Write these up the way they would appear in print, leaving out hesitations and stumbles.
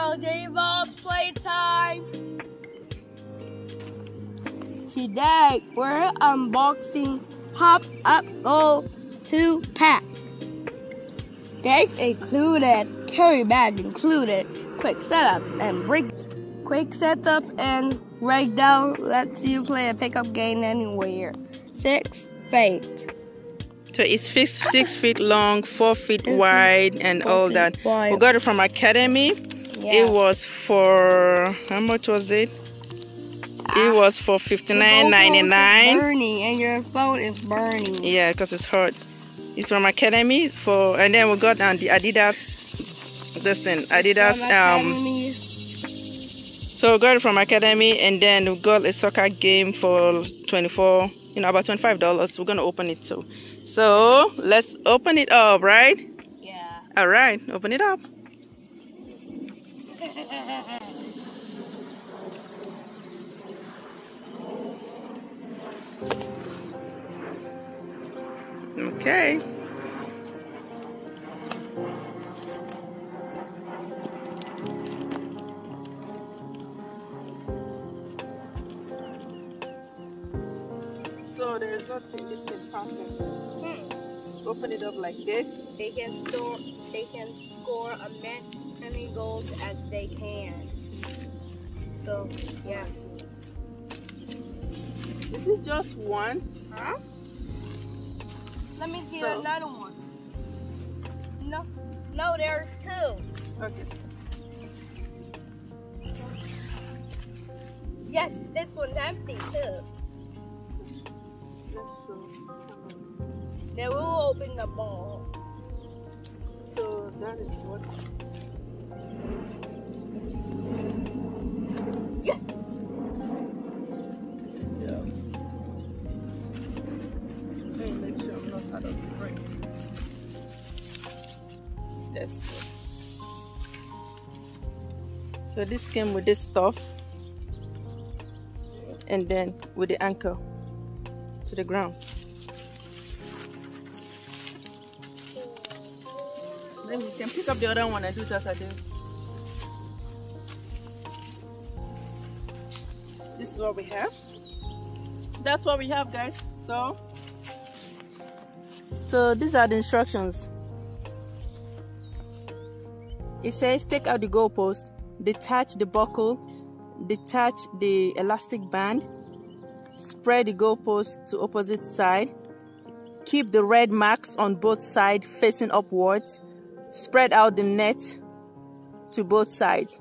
LJ Vlogs playtime. Today we're unboxing Pop-Up Go 2 pack. Tags included, carry bag included, quick setup and breakdown lets you play a pickup game anywhere. 6 feet. So it's 6 feet long, 4 feet wide, and all that. We got it from Academy. Yeah. It was for, how much was it? It was for $59.99. Burning, and your phone is burning. Yeah, because it's hot. It's from Academy and then we got the Adidas. So we got it from Academy, and then we got a soccer game for about $25. We're gonna open it too. So let's open it up, right? Yeah. All right, open it up. Okay. So there's nothing this can process. Open it up like this. They can score as many goals as they can. So yeah. Is it just one? Huh? Let me see another one. No, there's 2. Okay. Yes, this one's empty too. Then we'll open the ball. So that is what. Yes. Yeah. Let me make sure I'm not out of the break. Yes. So this came with this stuff, and then with the anchor to the ground. Then we can pick up the other one and do it as I do. This is what we have. That's what we have, guys. So these are the instructions. It says take out the goalpost, detach the buckle, detach the elastic band, spread the goalpost to opposite side, keep the red marks on both sides facing upwards, spread out the net to both sides.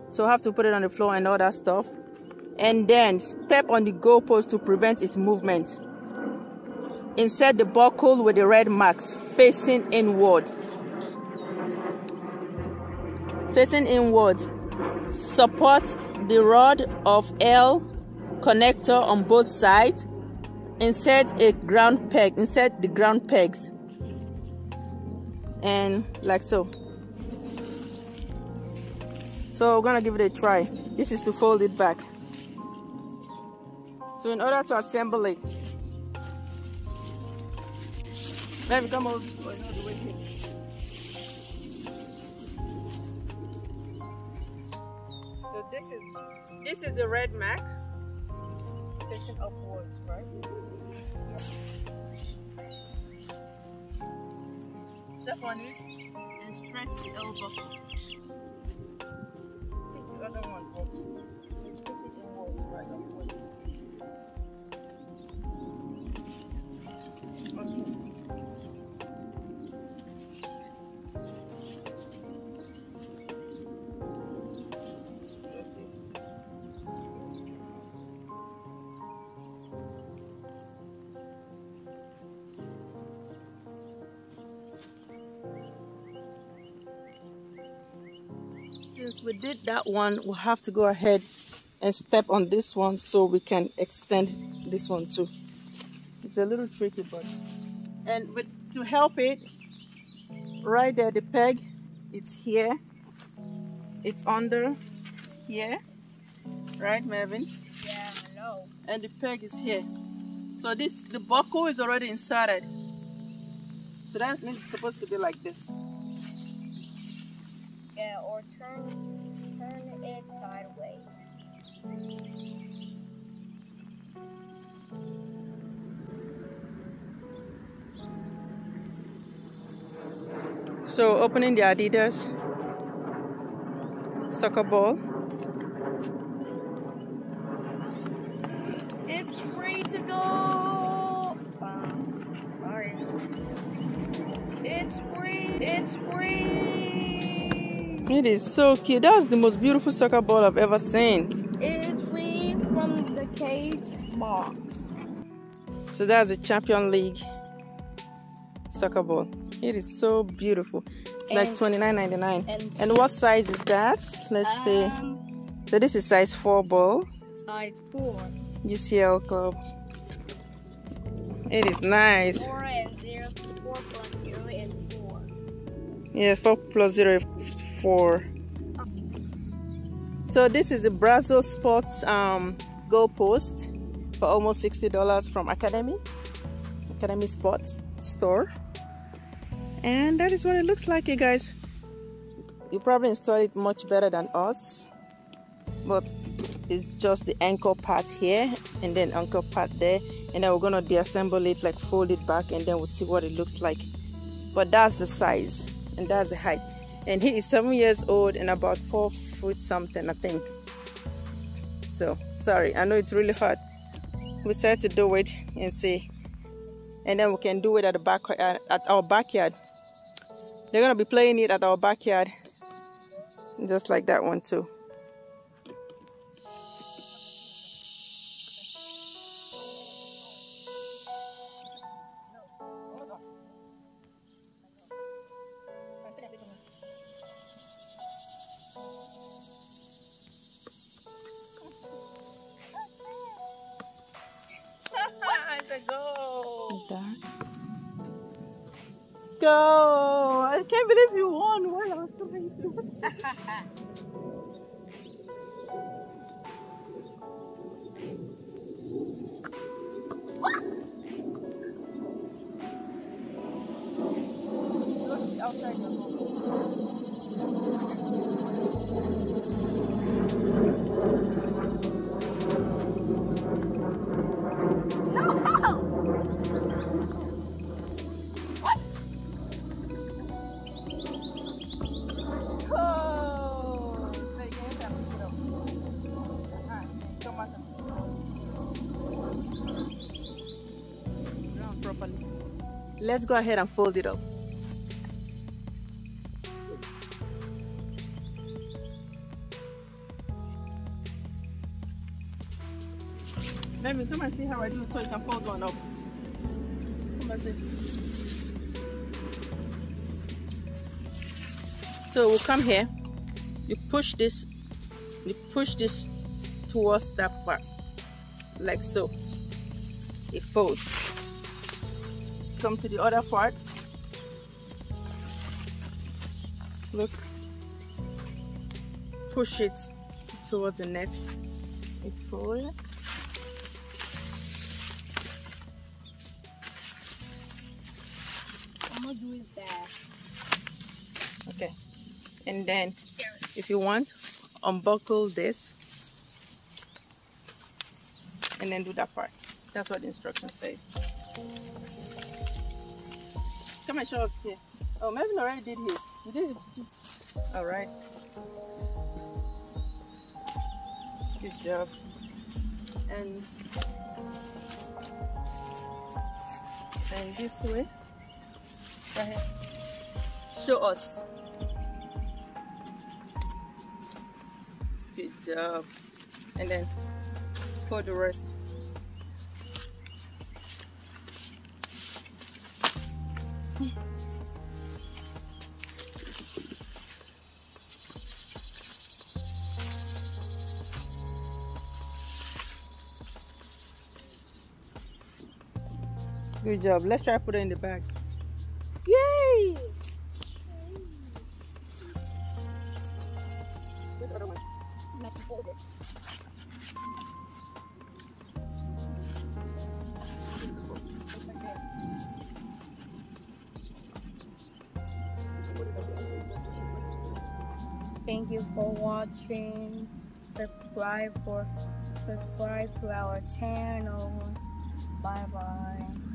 So I have to put it on the floor and all that stuff. And then step on the goalpost to prevent its movement. Insert the buckle with the red marks facing inward. Facing inward. Support the rod of L connector on both sides. Insert the ground pegs. And like so. So we're gonna give it a try. This is to fold it back. So in order to assemble it, let me come over this way, not the way here. So this is the red mark facing upwards, right? Step on it and stretch the L buckle. The other one works. It's facing inwards, right upwards. Okay. Since we did that one, we'll have to go ahead and step on this one so we can extend this one too. It's a little tricky, but to help it, right there, the peg, it's here, it's under here, right, Mervin? Yeah, I know. And the peg is here. So the buckle is already inserted. So that means it's supposed to be like this. Yeah, or turn turn it sideways. So opening the Adidas soccer ball. It's free to go. Sorry. It's free. It's free. It is so cute. That's the most beautiful soccer ball I've ever seen. It is free from the cage box. So that's the Champion League soccer ball. It is so beautiful. It's like $29.99. And what size is that? Let's see. So this is size 4 ball. Size 4. UCL Club. It is nice. 4 and 0. 4 plus 0 is 4. Yes, 4 plus 0 is 4. So this is the Brazil Sports goal post for almost $60 from Academy Sports Store. And that is what it looks like, you guys. You probably install it much better than us, but it's just the anchor part here and then anchor part there, and then we're gonna deassemble it, like fold it back, and then we'll see what it looks like. But that's the size and that's the height. And he is 7 years old and about 4 foot something, I think. So sorry, I know it's really hard. We decided to do it and see, and then we can do it at the back at our backyard. They're gonna be playing it at our backyard, just like that one too. Go! I can't believe you won. What else am I doing? Outside the home. Let's go ahead and fold it up. Let me come and see how I do it so you can fold one up. Come and see. So we'll come here. You push this towards that part, like so. It folds. Come to the other part. Look. Push it towards the net. It's folded. I'm gonna do it back. Okay. And then, if you want, unbuckle this and then do that part. That's what the instructions say. Come and show us here. Oh, Melvin already did his. You did it too. All right. Good job. And this way. Go ahead. Show us. Good job. And then for the rest. Good job. Let's try to put it in the bag. Yay! Which other one? Not to fold it. Thank you for watching. Subscribe to our channel. Bye bye.